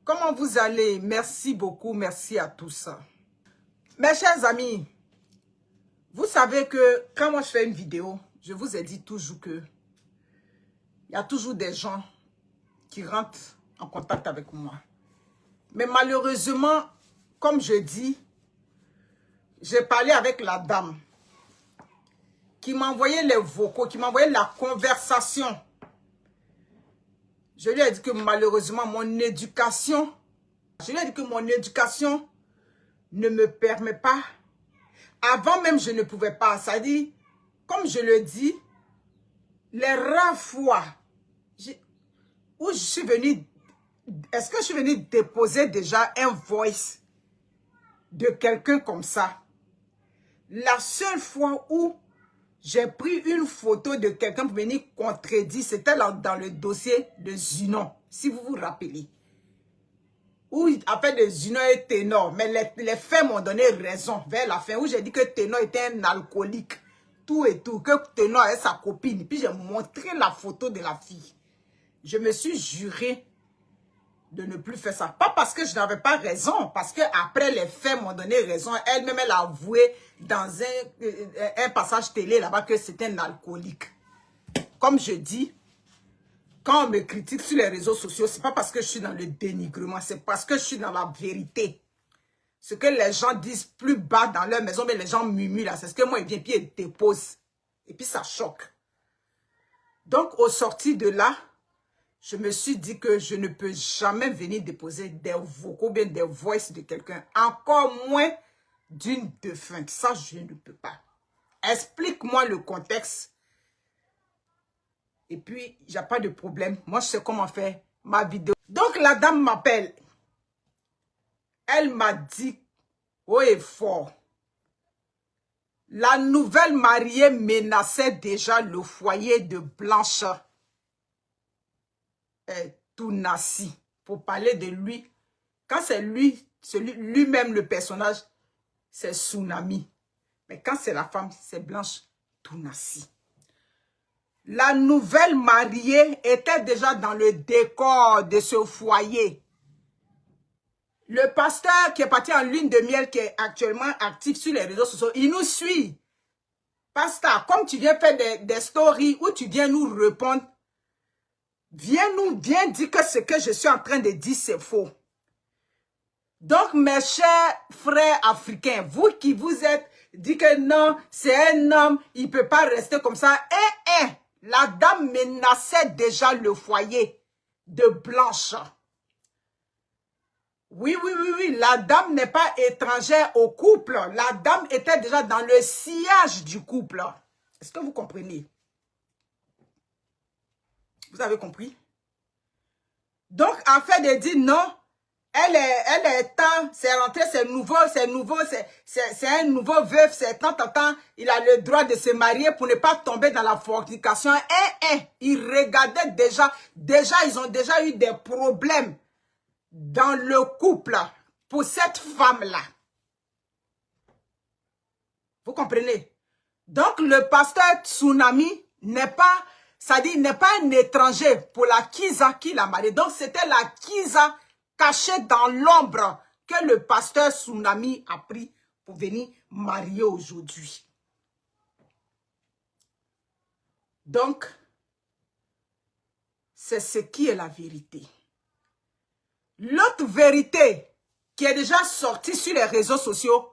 Comment vous allez? Merci beaucoup, merci à tous. Mes chers amis, vous savez que quand moi je fais une vidéo, je vous ai dit toujours que il y a toujours des gens qui rentrent en contact avec moi. Mais malheureusement, comme je dis, j'ai parlé avec la dame qui m'a envoyé les vocaux, qui m'a envoyé la conversation. Je lui ai dit que malheureusement, mon éducation ne me permet pas. Avant même, je ne pouvais pas. Ça dit, comme je le dis, les rares fois où je suis venue, est-ce que je suis venue déposer déjà un voice de quelqu'un comme ça? La seule fois où j'ai pris une photo de quelqu'un pour venir contredire, c'était dans le dossier de Zinon, si vous vous rappelez. Où après de Zinon et Ténor, mais les faits m'ont donné raison vers la fin, où j'ai dit que Ténor était un alcoolique, tout et tout, que Ténor est sa copine. Puis j'ai montré la photo de la fille. Je me suis juré de ne plus faire ça. Pas parce que je n'avais pas raison, parce que après les faits m'ont donné raison. Elle-même, elle a avoué dans un passage télé là-bas que c'était un alcoolique. Comme je dis, quand on me critique sur les réseaux sociaux, c'est pas parce que je suis dans le dénigrement, c'est parce que je suis dans la vérité. Ce que les gens disent plus bas dans leur maison, mais les gens murmurent là, c'est ce que moi, il vient puis il dépose. Et puis ça choque. Donc, au sorti de là, je me suis dit que je ne peux jamais venir déposer des vocaux, bien des voices de quelqu'un, encore moins d'une défunte. Ça, je ne peux pas. Explique-moi le contexte. Et puis, il n'y a pas de problème. Moi, je sais comment faire ma vidéo. Donc, la dame m'appelle. Elle m'a dit, haut et fort, la nouvelle mariée menaçait déjà le foyer de Blanche Tounassi. Pour parler de lui, quand c'est lui-même le personnage, c'est Tsunami. Mais quand c'est la femme, c'est Blanche Tounassi. La nouvelle mariée était déjà dans le décor de ce foyer. Le pasteur qui est parti en lune de miel, qui est actuellement actif sur les réseaux sociaux, il nous suit. Pasteur, comme tu viens faire des stories où tu viens nous répondre, viens dire que ce que je suis en train de dire, c'est faux. Donc, mes chers frères africains, vous qui vous êtes dit que non, c'est un homme, il ne peut pas rester comme ça. La dame menaçait déjà le foyer de Blanche. Oui, la dame n'est pas étrangère au couple. La dame était déjà dans le sillage du couple. Est-ce que vous comprenez? Vous avez compris? Donc, afin de dire non, elle est temps, c'est rentré, c'est un nouveau veuf, c'est tant, il a le droit de se marier pour ne pas tomber dans la fornication. Il regardait déjà, ils ont déjà eu des problèmes dans le couple pour cette femme-là. Vous comprenez? Donc, le pasteur Tsunami n'est pas, il n'est pas un étranger pour la Kiza qui l'a marié. Donc, c'était la Kiza cachée dans l'ombre que le pasteur Tsunami a pris pour venir marier aujourd'hui. Donc, c'est ce qui est la vérité. L'autre vérité qui est déjà sortie sur les réseaux sociaux,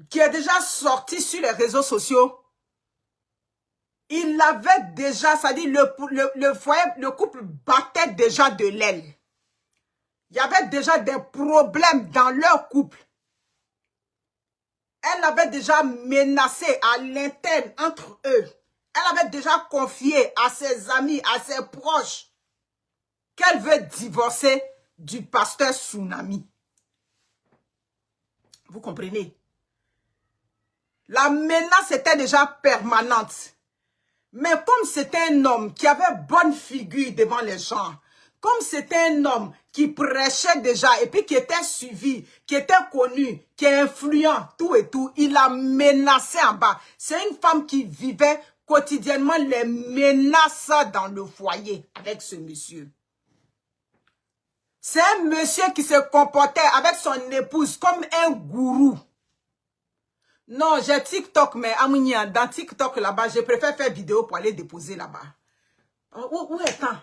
qui est déjà sortie sur les réseaux sociaux, il avait déjà, le foyer, le couple battait déjà de l'aile. Il y avait déjà des problèmes dans leur couple. Elle avait déjà menacé à l'interne entre eux. Elle avait déjà confié à ses amis, à ses proches, qu'elle veut divorcer du pasteur Tsunami. Vous comprenez? La menace était déjà permanente. Mais comme c'était un homme qui avait bonne figure devant les gens, comme c'était un homme qui prêchait déjà et puis qui était suivi, qui était connu, qui est influent, tout et tout, il a menacé en bas. C'est une femme qui vivait quotidiennement les menaces dans le foyer avec ce monsieur. C'est un monsieur qui se comportait avec son épouse comme un gourou. Non, j'ai TikTok, mais Amounia, dans TikTok là-bas, je préfère faire vidéo pour aller déposer là-bas. Où est-on?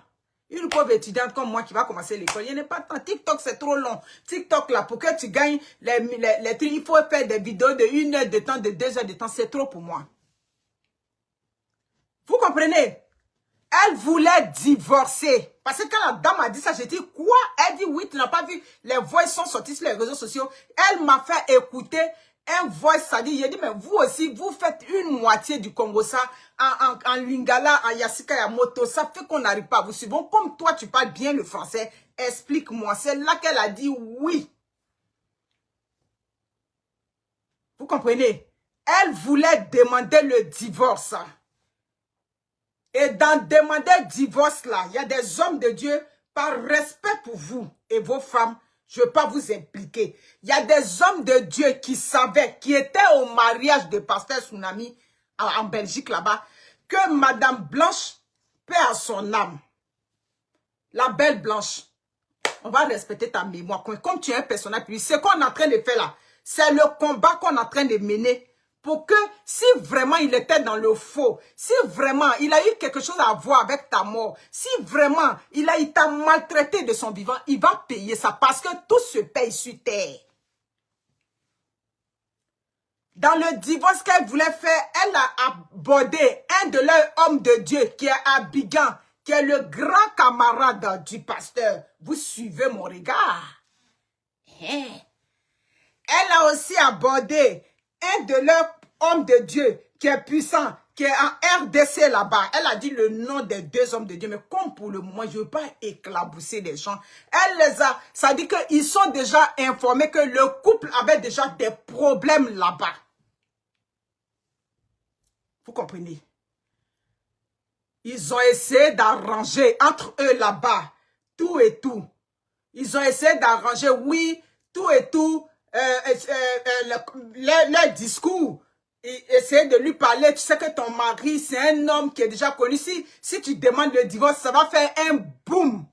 Une pauvre étudiante comme moi qui va commencer l'école, il n'y a pas de temps. TikTok, c'est trop long. TikTok, là, pour que tu gagnes les trucs, il faut faire des vidéos de 1 heure de temps, de 2 heures de temps. C'est trop pour moi. Vous comprenez? Elle voulait divorcer. Parce que quand la dame a dit ça, j'ai dit, quoi? Elle dit, oui, tu n'as pas vu, les voix sont sorties sur les réseaux sociaux. Elle m'a fait écouter un voix, ça dit, j'ai dit, mais vous aussi, vous faites une moitié du Congo, ça, en Lingala, en Yassika, en Moto, ça fait qu'on n'arrive pas à vous suivre. Comme toi, tu parles bien le français, explique-moi. C'est là qu'elle a dit oui. Vous comprenez? Elle voulait demander le divorce. Et dans demander le divorce là, il y a des hommes de Dieu, par respect pour vous et vos femmes, je ne veux pas vous impliquer. Il y a des hommes de Dieu qui savaient, qui étaient au mariage de Pasteur Tsunami en Belgique là-bas, que Madame Blanche, paix à son âme, la belle Blanche, on va respecter ta mémoire. Comme tu es un personnage, puis ce qu'on est en train de faire là, c'est le combat qu'on est en train de mener pour que si vraiment il était dans le faux, si vraiment il a eu quelque chose à voir avec ta mort, si vraiment il t'a maltraité de son vivant, il va payer ça parce que tout se paye sur terre. Dans le divorce qu'elle voulait faire, elle a abordé un de leurs hommes de Dieu qui est Abigan, qui est le grand camarade du pasteur. Vous suivez mon regard. Elle a aussi abordé un de leurs hommes de Dieu qui est puissant, qui est en RDC là-bas. Elle a dit le nom des 2 hommes de Dieu. Mais comme pour le moment, je ne veux pas éclabousser les gens. Elle les a, ça dit qu'ils sont déjà informés que le couple avait déjà des problèmes là-bas. Vous comprenez? Ils ont essayé d'arranger entre eux là-bas, tout et tout. Ils ont essayé d'arranger, oui, tout et tout, leur discours. Essayer de lui parler, tu sais que ton mari, c'est un homme qui est déjà connu. Si tu demandes le divorce, ça va faire un boum.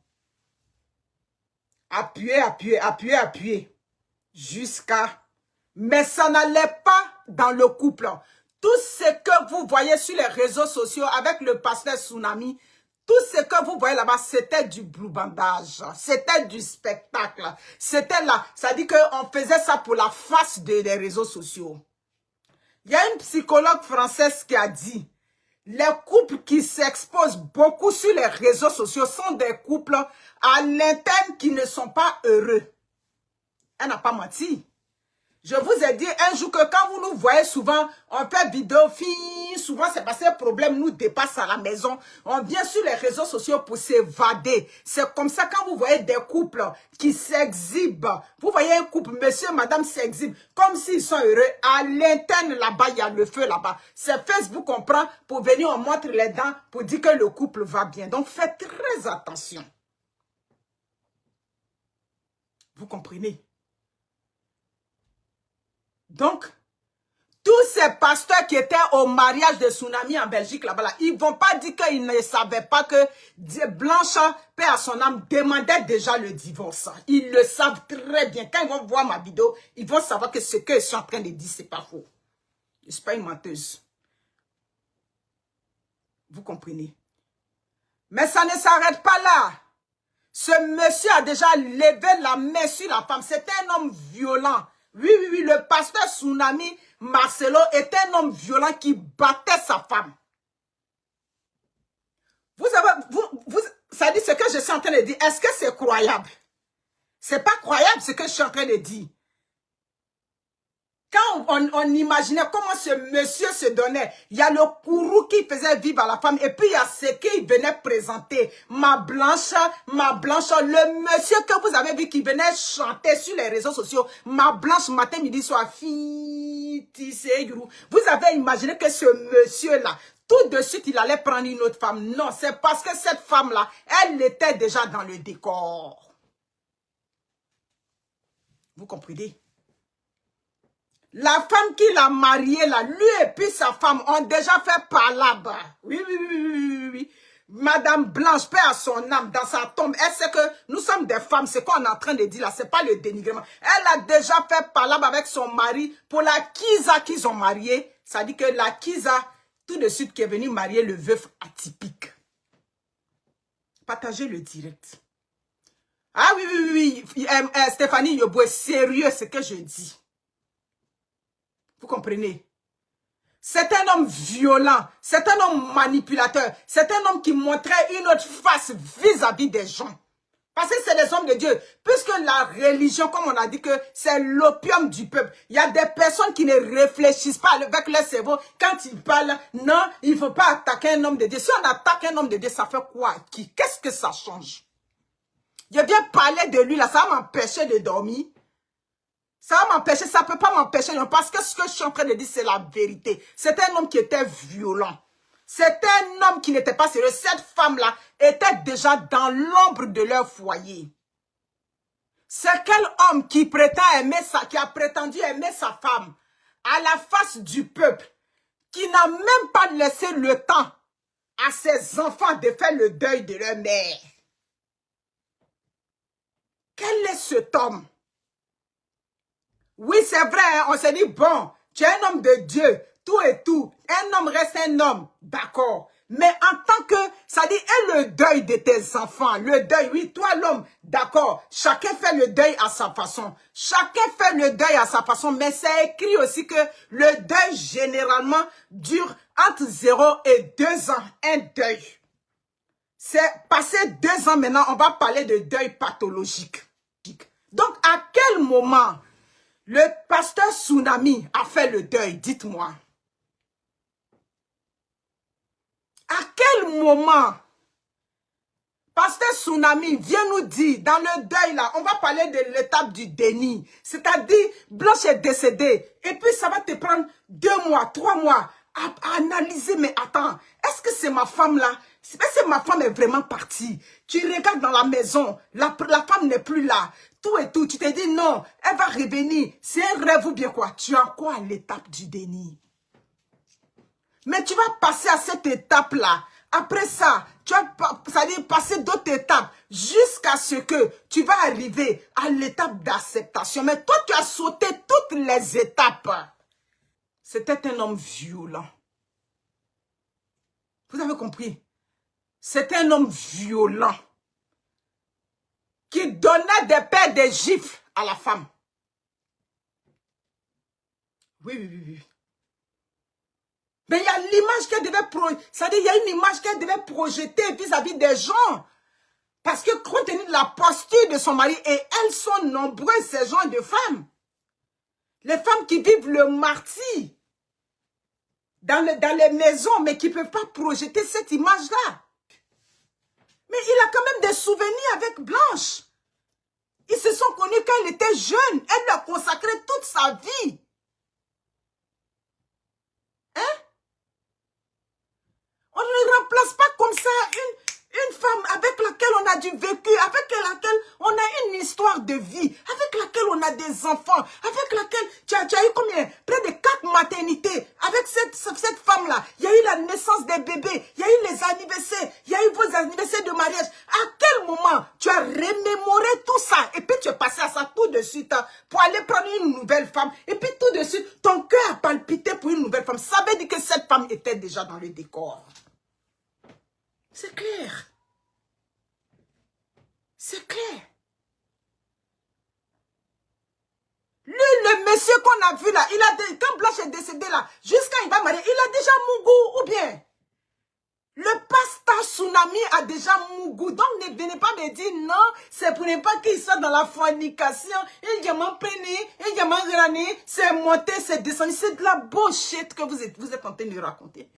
Appuyer. Jusqu'à... Mais ça n'allait pas dans le couple. Tout ce que vous voyez sur les réseaux sociaux avec le pasteur Tsunami, tout ce que vous voyez là-bas, c'était du blue-bandage. C'était du spectacle. C'était là. Ça dit qu'on faisait ça pour la face des réseaux sociaux. Il y a une psychologue française qui a dit, les couples qui s'exposent beaucoup sur les réseaux sociaux sont des couples à l'interne qui ne sont pas heureux. Elle n'a pas menti. Je vous ai dit un jour que quand vous nous voyez souvent, on fait vidéo, souvent c'est parce que le problème nous dépasse à la maison. On vient sur les réseaux sociaux pour s'évader. C'est comme ça quand vous voyez des couples qui s'exhibent. Vous voyez un couple, monsieur, madame s'exhibent, comme s'ils sont heureux. À l'interne là-bas, il y a le feu là-bas. C'est Facebook qu'on prend pour venir, on montre les dents pour dire que le couple va bien. Donc faites très attention. Vous comprenez? Donc, tous ces pasteurs qui étaient au mariage de Tsunami en Belgique, là-bas, ils ne vont pas dire qu'ils ne savaient pas que Blanche, paix à son âme, demandait déjà le divorce. Ils le savent très bien. Quand ils vont voir ma vidéo, ils vont savoir que ce que je suis en train de dire, ce n'est pas faux. Je ne suis pas une menteuse. Vous comprenez? Mais ça ne s'arrête pas là. Ce monsieur a déjà levé la main sur la femme. C'est un homme violent. Oui, le pasteur Tsunami Marcelo est un homme violent qui battait sa femme. Vous savez, ça dit ce que je suis en train de dire. Est-ce que c'est croyable? C'est pas croyable ce que je suis en train de dire. Quand on imaginait comment ce monsieur se donnait, il y a le courroux qui faisait vivre à la femme et puis il y a ce qu'il venait présenter. Ma blanche, le monsieur que vous avez vu qui venait chanter sur les réseaux sociaux, ma blanche matin, midi, soir, fille, vous avez imaginé que ce monsieur-là, tout de suite, il allait prendre une autre femme. Non, c'est parce que cette femme-là, elle était déjà dans le décor. Vous comprenez? La femme qu'il a mariée, là, lui et puis sa femme ont déjà fait par là-bas. Oui, oui, oui, oui, oui, oui. Madame Blanche, paix à son âme, dans sa tombe. Elle sait que nous sommes des femmes. C'est quoi on est en train de dire là? C'est pas le dénigrement. Elle a déjà fait par là-bas avec son mari pour la Kiza qu'ils ont marié. Ça dit que la Kiza, tout de suite, qui est venue marier le veuf atypique. Partagez le direct. Ah oui, oui, oui. Stéphanie Yoboué, sérieux ce que je dis. Vous comprenez? C'est un homme violent, c'est un homme manipulateur, c'est un homme qui montrait une autre face vis-à-vis des gens. Parce que c'est des hommes de Dieu. Puisque la religion, comme on a dit que c'est l'opium du peuple, il y a des personnes qui ne réfléchissent pas avec leur cerveau. Quand ils parlent, non, il ne faut pas attaquer un homme de Dieu. Si on attaque un homme de Dieu, ça fait quoi? Qu'est-ce que ça change? Je viens parler de lui là, ça va m'empêcher de dormir. Ça va m'empêcher, ça ne peut pas m'empêcher, parce que ce que je suis en train de dire, c'est la vérité. C'est un homme qui était violent. C'est un homme qui n'était pas sérieux. Cette femme-là était déjà dans l'ombre de leur foyer. C'est quel homme qui qui a prétendu aimer sa femme à la face du peuple, qui n'a même pas laissé le temps à ses enfants de faire le deuil de leur mère. Quel est cet homme? Oui, c'est vrai, hein, on s'est dit, bon, tu es un homme de Dieu, tout et tout. Un homme reste un homme, d'accord. Mais en tant que, ça dit, et le deuil de tes enfants, le deuil, oui, toi l'homme, d'accord. Chacun fait le deuil à sa façon. Chacun fait le deuil à sa façon, mais c'est écrit aussi que le deuil, généralement, dure entre 0 et 2 ans, un deuil. C'est passé 2 ans maintenant, on va parler de deuil pathologique. Donc, à quel moment le pasteur Tsunami a fait le deuil? Dites-moi. À quel moment pasteur Tsunami vient nous dire, dans le deuil là, on va parler de l'étape du déni. C'est-à-dire, Blanche est décédée. Et puis ça va te prendre 2 mois, 3 mois à analyser. Mais attends, est-ce que c'est ma femme là? Est-ce que ma femme est vraiment partie? Tu regardes dans la maison, la femme n'est plus là. Tout et tout, tu te dis non, elle va revenir. C'est un rêve ou bien quoi? Tu as quoi à l'étape du déni? Mais tu vas passer à cette étape-là. Après ça, tu vas passer d'autres étapes jusqu'à ce que tu vas arriver à l'étape d'acceptation. Mais toi, tu as sauté toutes les étapes. C'était un homme violent. Vous avez compris? C'est un homme violent qui donnait des paires de gifles à la femme. Oui, oui, oui, oui. Mais il y a l'image qu'elle devait projeter. C'est-à-dire, il y a une image qu'elle devait projeter vis-à-vis des gens. Parce que compte tenu de la posture de son mari, et elles sont nombreuses, ces gens de femmes. Les femmes qui vivent le martyre dans les maisons, mais qui ne peuvent pas projeter cette image-là. Mais il a quand même des souvenirs avec Blanche. Ils se sont connus quand elle était jeune. Elle lui a consacré toute sa vie. Hein? On ne remplace pas comme ça une femme avec laquelle on a du vécu, avec laquelle on a une histoire de vie, avec laquelle on a des enfants, avec laquelle tu as eu combien? Près de 4 maternités. Avec cette femme-là, il y a eu la naissance des bébés, il y a eu les anniversaires, il y a eu vos anniversaires de mariage. À quel moment tu as remémoré tout ça et puis tu es passé à ça tout de suite pour aller prendre une nouvelle femme et puis tout de suite, ton cœur a palpité pour une nouvelle femme. Ça veut dire que cette femme était déjà dans le décor. C'est clair. C'est clair. Lui, le monsieur qu'on a vu là, quand Blanche est décédée là, jusqu'à il va marier, il a déjà Mougou ou bien? Le pasteur Tsunami a déjà Mougou. Donc ne venez pas me dire non, c'est pour ne pas qu'il soit dans la fornication. Il y a mon pénis, il y a mon grané, c'est monté, c'est descendu. C'est de la bullshit que vous êtes en train de raconter.